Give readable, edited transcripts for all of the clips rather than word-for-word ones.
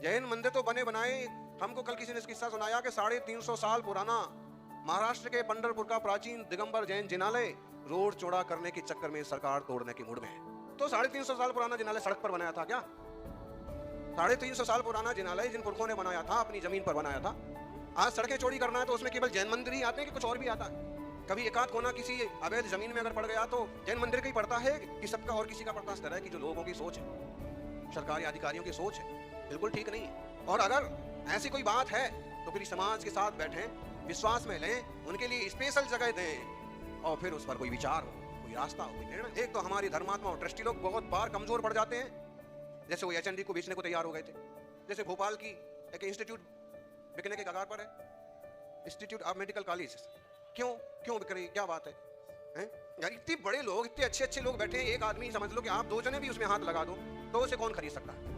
जैन मंदिर तो बने बनाए, हमको कल किसी ने किस्सा सुनाया कि 350 साल पुराना महाराष्ट्र के पंढरपुर का प्राचीन दिगंबर जैन जिनालय रोड चौड़ा करने के चक्कर में सरकार तोड़ने की मूड में है। तो 350 साल पुराना जिनालय सड़क पर बनाया था क्या? 350 साल पुराना जिनालय जिन पुरखों ने बनाया था, अपनी जमीन पर बनाया था, आज सड़कें चौड़ी करना है तो उसमें केवल जैन मंदिर ही आते हैं कि कुछ और भी आता है? कभी एकाध कोना किसी अवैध जमीन में अगर पड़ गया तो जैन मंदिर का ही पड़ता है कि सबका और किसी का पड़ता? इस तरह की जो लोगों की सोच है, सरकारी अधिकारियों की सोच है, बिल्कुल ठीक नहीं है। और अगर ऐसी कोई बात है तो फिर समाज के साथ बैठें, विश्वास में लें, उनके लिए स्पेशल जगह दें और फिर उस पर कोई विचार हो, कोई रास्ता हो, कोई निर्णय। एक तो हमारी धर्मात्मा और ट्रस्टी लोग बहुत बार कमजोर पड़ जाते हैं, जैसे वो एचएनडी को बेचने को तैयार हो गए थे, जैसे भोपाल की एक इंस्टीट्यूट बिकने के कगार पर है, इंस्टीट्यूट ऑफ मेडिकल कॉलेज। क्यों बिक रही, क्या बात है? यार इतने बड़े लोग, इतने अच्छे अच्छे लोग बैठे हैं, एक आदमी समझ लो कि आप 2 जने भी उसमें हाथ लगा दो तो उसे कौन खरीद सकता है?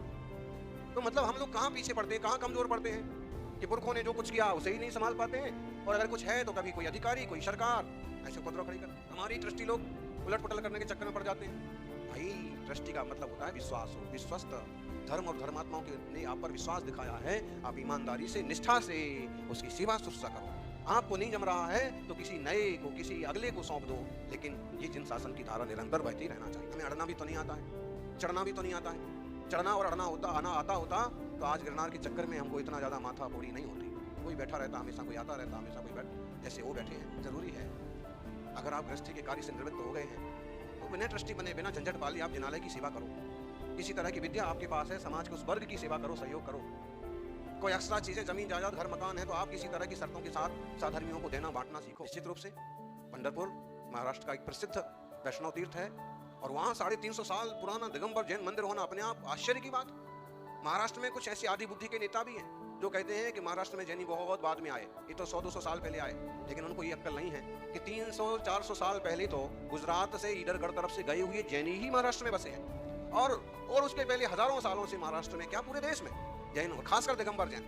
तो मतलब हम लोग कहाँ पीछे पड़ते हैं, कहाँ कमजोर पड़ते हैं कि पुरखों ने जो कुछ किया उसे ही नहीं संभाल पाते हैं, और अगर कुछ है तो कभी कोई अधिकारी, कोई सरकार ऐसे उपद्रव खड़ी कर, हमारी ट्रस्टी लोग उलट पुलट करने के चक्कर में पड़ जाते हैं। भाई ट्रस्टी का मतलब होता है विश्वास हो, विश्वस्त। धर्म और धर्मात्माओं ने आप पर विश्वास दिखाया है, आप ईमानदारी से, निष्ठा से उसकी सेवा शुश्रूषा करो। आपको नहीं जम रहा है तो किसी नए को, किसी अगले को सौंप दो, लेकिन ये जिन शासन की धारा निरंतर बहती रहना चाहिए। हमें अड़ना भी तो नहीं आता है, चढ़ना भी तो नहीं आता है। चढ़ना और अड़ना होता, आना आता होता तो आज गिरनार के चक्कर में हमको इतना ज्यादा माथा फोड़ी नहीं होती। कोई बैठा रहता हमेशा, कोई आता रहता हमेशा, कोई बैठ, जैसे वो बैठे हैं। जरूरी है अगर आप गृहस्थी के कार्य से निवृत्त हो गए हैं तो बिना ट्रस्टी बने, बिना झंझट पाले आप जिनालय की सेवा करो। किसी तरह की विद्या आपके पास है, समाज के उस वर्ग की सेवा करो, सहयोग करो। कोई एक्स्ट्रा चीजें, जमीन जायदाद, घर मकान है तो आप किसी तरह की शर्तों के साथ साधर्मियों को देना बांटना सीखो। निश्चित रूप से पंढरपुर महाराष्ट्र का एक प्रसिद्ध वैष्णव तीर्थ है और वहाँ 350 साल पुराना दिगंबर जैन मंदिर होना अपने आप आश्चर्य की बात। महाराष्ट्र में कुछ ऐसी आदि बुद्धि के नेता भी हैं जो कहते हैं कि महाराष्ट्र में जैनी बहुत बाद में आए, ये तो 100-200 साल पहले आए, लेकिन उनको ये अक्ल नहीं है कि 300-400 साल पहले तो गुजरात से ईडरगढ़ तरफ से गए हुए जैनी ही महाराष्ट्र में बसे हैं, और उसके पहले हजारों सालों से महाराष्ट्र में, क्या पूरे देश में जैन, खासकर दिगंबर जैन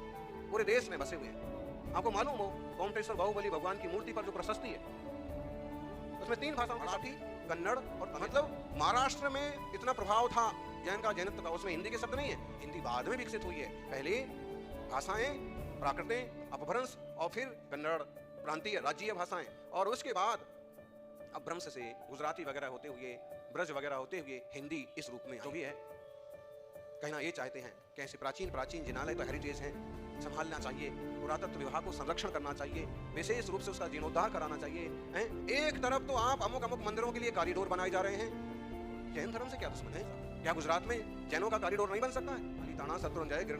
पूरे देश में बसे हुए हैं। आपको मालूम हो कोमटेश्वर बाहुबली भगवान की मूर्ति पर जो प्रशस्ति है उसमें 3 भाषाओं, मराठी, कन्नड़ और मतलब महाराष्ट्र में इतना प्रभाव था जैन का, जैनत्व का, उसमें हिंदी के शब्द नहीं है, हिंदी बाद में विकसित हुई है। पहले भाषाएं, प्राकृतें, अपभ्रंश और फिर कन्नड़ प्रांतीय राज्यीय भाषाएं, और उसके बाद अपभ्रंश से गुजराती वगैरह होते हुए, ब्रज वगैरह होते हुए हिंदी इस रूप में जो भी है। कहना ये चाहते हैं कि ऐसे प्राचीन जिनालय तो हेरिटेज हैं, संभालना चाहिए, पुरातत्व विभाग को संरक्षण करना चाहिए, विशेष रूप से उसका जीर्णोद्धार कराना चाहिए। एक तरफ तो आप अमुक मंदिरों के लिए कॉरिडोर बनाए जा रहे हैं, जैन धर्म से क्या दुश्मन है? क्या गुजरात में जैनों का कॉरिडोर नहीं बन सकता है? ताना, शत्रुंजय, गिरनार